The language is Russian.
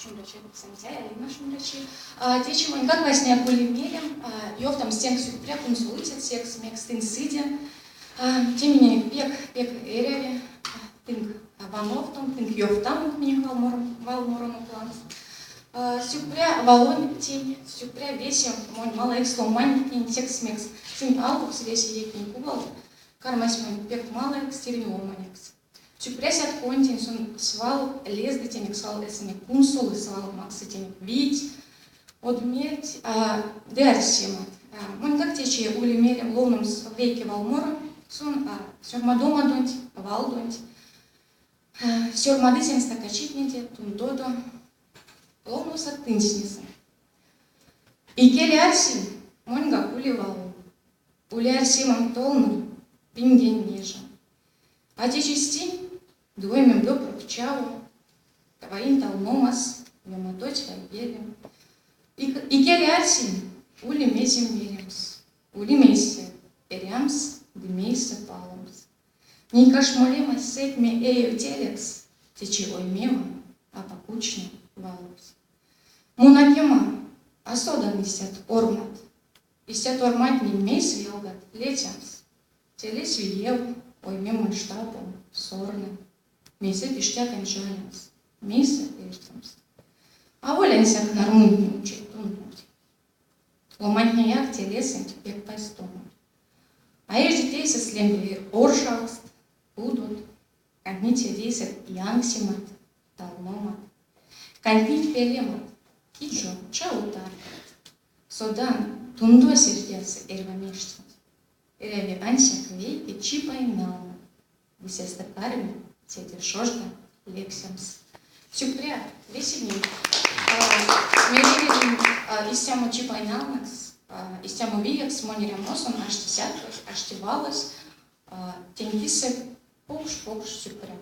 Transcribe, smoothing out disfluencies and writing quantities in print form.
Шумрачи, Санитая, Алина Шумрачи. Течем, как возня кулимерем, йов там стенк сюкпря, кунсулытят секс, мекстын сыдя. Темени пек эреви, тынк ванов там, тынк йов там, мне валмором планс. Сюкпря валон тень, сюкпря весим, мой малый сломань, тень секс мекс. Тень албукс весе екин кубал, кармась мой пек малый стереоманекс. Сюкпресят контин сон свал лез детенек свал эсене кунсул и свал максы тенек вить одмерть дерсимат. Мон как тече ули мерем ловным вейке валмора сон сёрмадома донть вал донть сёрмады сен стакачитнете тундодо ловнуса тынсниса. И келе арсим мон как ули валу ули арсимам толну пинген нежа. А те части двоемем добрых чау, каваин талмомас, яматоч вайбелем. И келе арсим ули мезим меремс, ули мейсе эриамс, дымейсе паломс. Не кашмолема сетме эйо телекс, течевой мема, а покучно валус. Мунакема асодан истят ормат, истят ормат не мейс вилгат, летямс, телес виев, ой мемон штабом, сорным. Мейсе пиштякан жанец, мейсе эртамс. А воленсяк нормудни учит тунуть. Ломантняяк телесент пек пайстому. А ежди тейсе слембе оршалст, будут, кантни телесет янгсимат, талмомат. Кантни пелемат, кичо, чаутар. Содан тундо сердец эрвамештит. Эреве ансяк вейке чипай налма. Висеста карми, сети шожда, лексямс. Сюкпря, весенний. Смирили истяму чипай налмакс, истяму виекс, монерям носом, аж десятков, аж тевалось, тенькисы, покш, сюкпря.